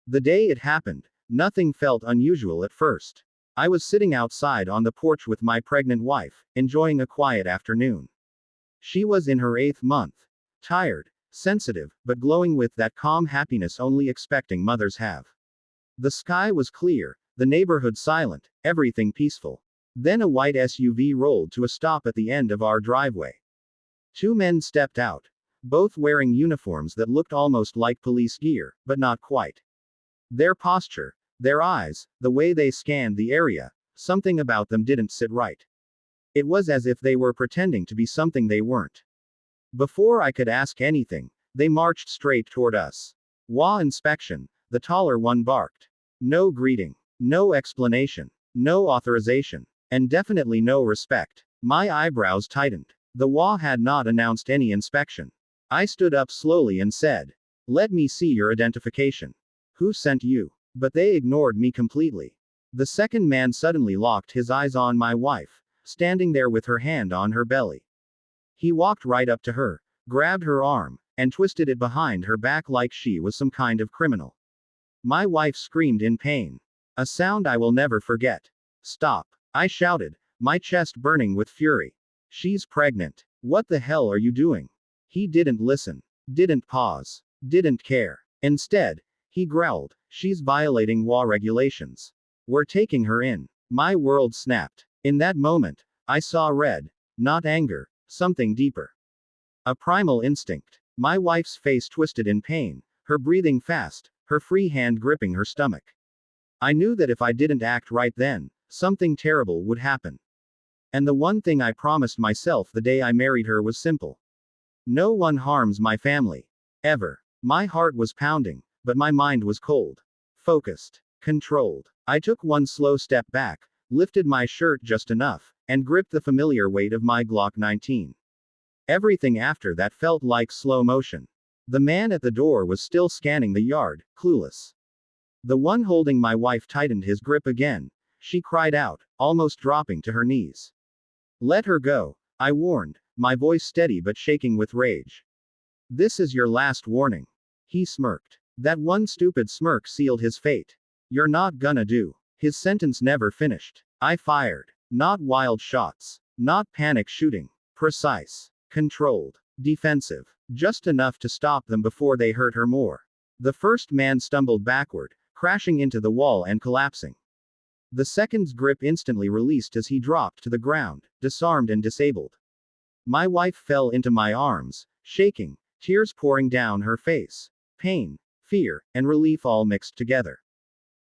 The day it happened, nothing felt unusual at first. I was sitting outside on the porch with my pregnant wife, enjoying a quiet afternoon. She was in her 8th month. Tired, sensitive, but glowing with that calm happiness only expecting mothers have. The sky was clear, the neighborhood silent, everything peaceful. Then a white SUV rolled to a stop at the end of our driveway. 2 men stepped out, both wearing uniforms that looked almost like police gear, but not quite. Their posture, their eyes, the way they scanned the area, something about them didn't sit right. It was as if they were pretending to be something they weren't. Before I could ask anything, they marched straight toward us. HOA inspection, the taller one barked. No greeting, no explanation, no authorization, and definitely no respect. My eyebrows tightened. The HOA had not announced any inspection. I stood up slowly and said, "Let me see your identification. Who sent you?" But they ignored me completely. The second man suddenly locked his eyes on my wife, standing there with her hand on her belly. He walked right up to her, grabbed her arm, and twisted it behind her back like she was some kind of criminal. My wife screamed in pain. A sound I will never forget. "Stop," I shouted, my chest burning with fury. "She's pregnant. What the hell are you doing?" He didn't listen, didn't pause, didn't care. Instead, he growled, "She's violating HOA regulations. We're taking her in." My world snapped. In that moment, I saw red. Not anger, something deeper. A primal instinct. My wife's face twisted in pain, her breathing fast, her free hand gripping her stomach. I knew that if I didn't act right then, something terrible would happen. And the one thing I promised myself the day I married her was simple. No one harms my family. Ever. My heart was pounding, but my mind was cold. Focused. Controlled. I took one slow step back, lifted my shirt just enough, and gripped the familiar weight of my Glock 19. Everything after that felt like slow motion. The man at the door was still scanning the yard, clueless. The one holding my wife tightened his grip again. She cried out, almost dropping to her knees. "Let her go," I warned, my voice steady but shaking with rage. "This is your last warning." He smirked. That one stupid smirk sealed his fate. "You're not gonna do." His sentence never finished. I fired. Not wild shots. Not panic shooting. Precise. Controlled. Defensive. Just enough to stop them before they hurt her more. The first man stumbled backward, crashing into the wall and collapsing. The second's grip instantly released as he dropped to the ground, disarmed and disabled. My wife fell into my arms, shaking, tears pouring down her face. Pain, fear, and relief all mixed together.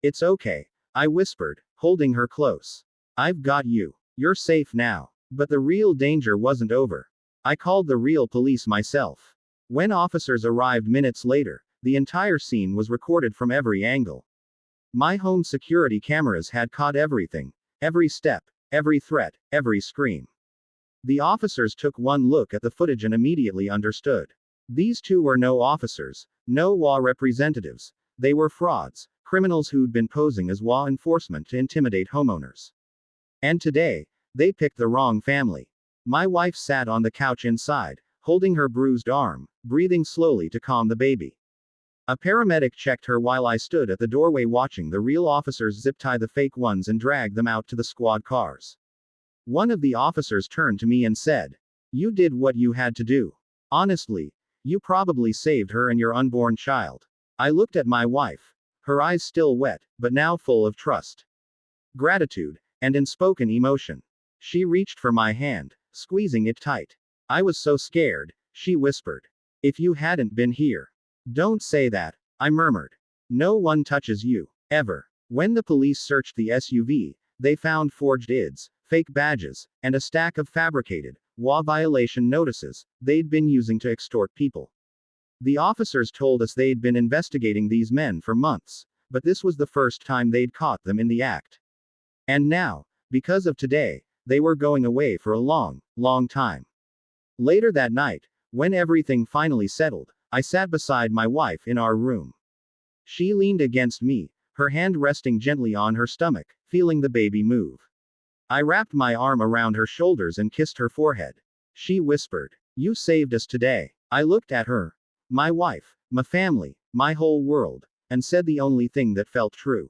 "It's okay," I whispered, holding her close. "I've got you. You're safe now." But the real danger wasn't over. I called the real police myself. When officers arrived minutes later, the entire scene was recorded from every angle. My home security cameras had caught everything, every step, every threat, every scream. The officers took one look at the footage and immediately understood. These two were no officers, no HOA representatives. They were frauds, criminals who'd been posing as HOA enforcement to intimidate homeowners. And today, they picked the wrong family. My wife sat on the couch inside, holding her bruised arm, breathing slowly to calm the baby. A paramedic checked her while I stood at the doorway watching the real officers zip-tie the fake ones and drag them out to the squad cars. One of the officers turned to me and said, "You did what you had to do. Honestly, you probably saved her and your unborn child." I looked at my wife, her eyes still wet, but now full of trust, gratitude, and unspoken emotion. She reached for my hand, squeezing it tight. "I was so scared," she whispered. "If you hadn't been here." "Don't say that," I murmured. "No one touches you. Ever." When the police searched the SUV, they found forged IDs, fake badges, and a stack of fabricated HOA violation notices they'd been using to extort people. The officers told us they'd been investigating these men for months, but this was the first time they'd caught them in the act. And now, because of today, they were going away for a long, long time. Later that night, when everything finally settled, I sat beside my wife in our room. She leaned against me, her hand resting gently on her stomach, feeling the baby move. I wrapped my arm around her shoulders and kissed her forehead. She whispered, "You saved us today." I looked at her. My wife, my family, my whole world. and said the only thing that felt true.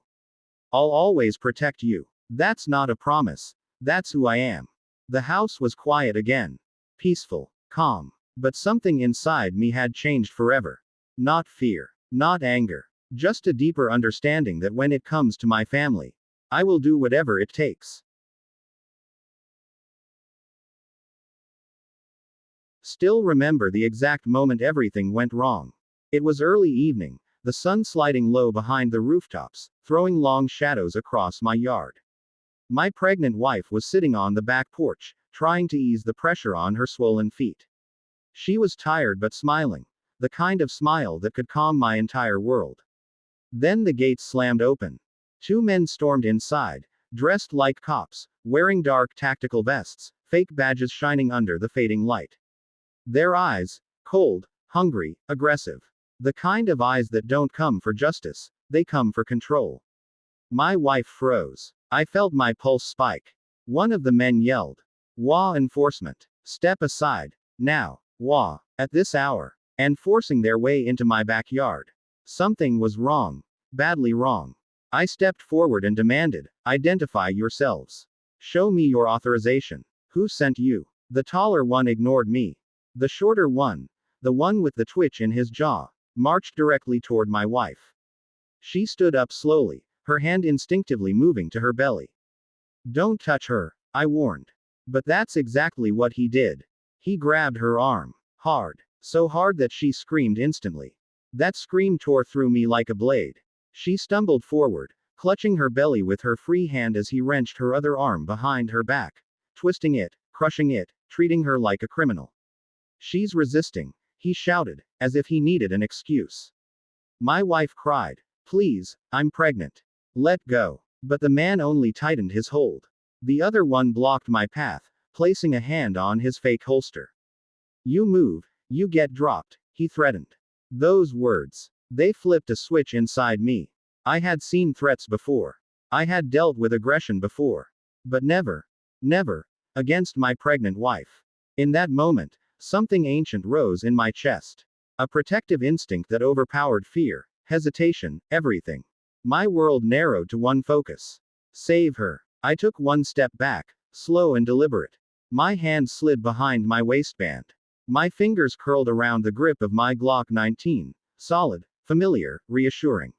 I'll always protect you. That's not a promise. That's who I am. The house was quiet again. Peaceful. Calm. But something inside me had changed forever. Not fear. Not anger. Just a deeper understanding that when it comes to my family, I will do whatever it takes. Still remember the exact moment everything went wrong. It was early evening, the sun sliding low behind the rooftops, throwing long shadows across my yard. My pregnant wife was sitting on the back porch, trying to ease the pressure on her swollen feet. She was tired but smiling, the kind of smile that could calm my entire world. Then the gates slammed open. Two men stormed inside, dressed like cops, wearing dark tactical vests, fake badges shining under the fading light. Their eyes, cold, hungry, aggressive. The kind of eyes that don't come for justice, they come for control. My wife froze. I felt my pulse spike. One of the men yelled, "Law enforcement! Step aside! Now! Law! At this hour!" And forcing their way into my backyard. Something was wrong. Badly wrong. I stepped forward and demanded, "Identify yourselves. Show me your authorization. Who sent you?" The taller one ignored me. The shorter one, the one with the twitch in his jaw, marched directly toward my wife. She stood up slowly, her hand instinctively moving to her belly. "Don't touch her," I warned. But that's exactly what he did. He grabbed her arm. Hard. So hard that she screamed instantly. That scream tore through me like a blade. She stumbled forward, clutching her belly with her free hand as he wrenched her other arm behind her back, twisting it, crushing it, treating her like a criminal. "She's resisting," he shouted, as if he needed an excuse. My wife cried, "Please, I'm pregnant. Let go." But the man only tightened his hold. The other one blocked my path, placing a hand on his fake holster. "You move, you get dropped," he threatened. Those words. They flipped a switch inside me. I had seen threats before. I had dealt with aggression before. But never, never, against my pregnant wife. In that moment, something ancient rose in my chest. A protective instinct that overpowered fear, hesitation, everything. My world narrowed to one focus. Save her. I took one step back, slow and deliberate. My hand slid behind my waistband. My fingers curled around the grip of my Glock 19, solid, familiar, reassuring.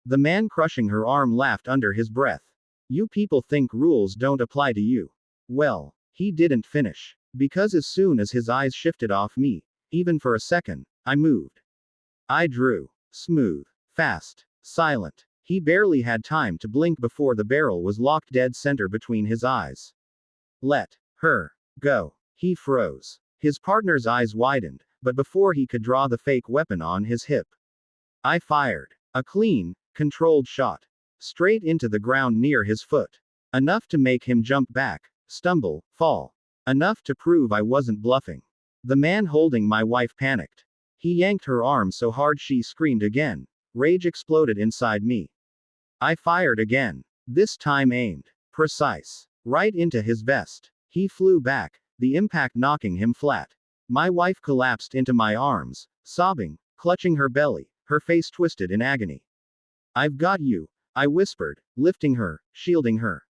The man crushing her arm laughed under his breath. "You people think rules don't apply to you." Well, he didn't finish. Because as soon as his eyes shifted off me, even for a second, I moved. I drew. Smooth. Fast. Silent. He barely had time to blink before the barrel was locked dead center between his eyes. "Let her go." He froze. His partner's eyes widened, but before he could draw the fake weapon on his hip, I fired. A clean, controlled shot. Straight into the ground near his foot. Enough to make him jump back, stumble, fall. Enough to prove I wasn't bluffing. The man holding my wife panicked. He yanked her arm so hard she screamed again. Rage exploded inside me. I fired again. This time aimed. Precise. Right into his vest. He flew back, the impact knocking him flat. My wife collapsed into my arms, sobbing, clutching her belly, her face twisted in agony. "I've got you," I whispered, lifting her, shielding her.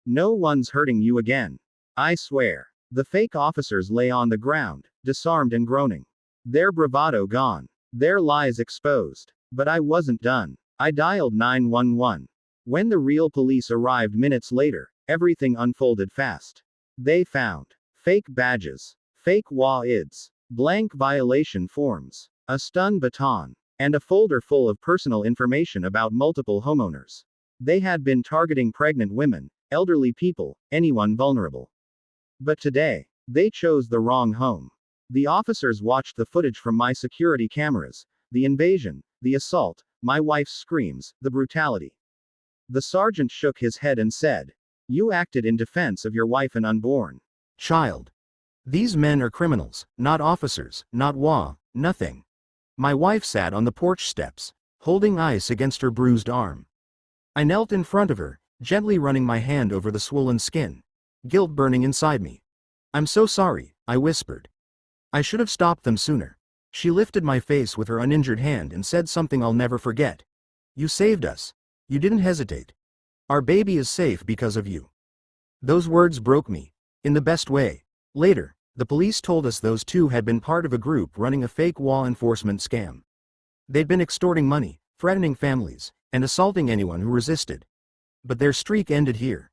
"No one's hurting you again. I swear." The fake officers lay on the ground, disarmed and groaning. Their bravado gone. Their lies exposed. But I wasn't done. I dialed 911. When the real police arrived minutes later, everything unfolded fast. They found fake badges, fake HOA-IDs, blank violation forms, a stun baton, and a folder full of personal information about multiple homeowners. They had been targeting pregnant women, elderly people, anyone vulnerable. But today, they chose the wrong home. The officers watched the footage from my security cameras, the invasion, the assault, my wife's screams, the brutality. The sergeant shook his head and said, "You acted in defense of your wife and unborn child. These men are criminals, not officers, not HOA, nothing." My wife sat on the porch steps, holding ice against her bruised arm. I knelt in front of her, gently running my hand over the swollen skin, guilt burning inside me. "I'm so sorry," I whispered. "I should have stopped them sooner." She lifted my face with her uninjured hand and said something I'll never forget. You saved us. You didn't hesitate. Our baby is safe because of you." Those words broke me. In the best way. Later, the police told us those two had been part of a group running a fake law enforcement scam. They'd been extorting money, threatening families, and assaulting anyone who resisted. But their streak ended here.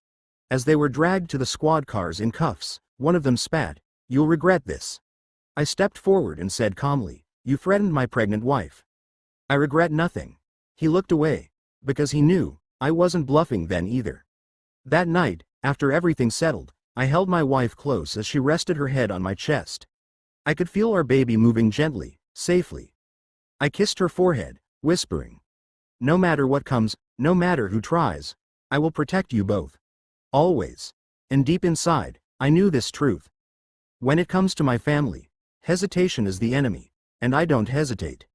As they were dragged to the squad cars in cuffs, one of them spat, "You'll regret this." I stepped forward and said calmly, "You threatened my pregnant wife." "I regret nothing." He looked away, because he knew I wasn't bluffing then either. That night, after everything settled, I held my wife close as she rested her head on my chest. I could feel our baby moving gently, safely. I kissed her forehead, whispering, "No matter what comes, no matter who tries, I will protect you both. Always." And deep inside, I knew this truth. When it comes to my family, hesitation is the enemy, and I don't hesitate.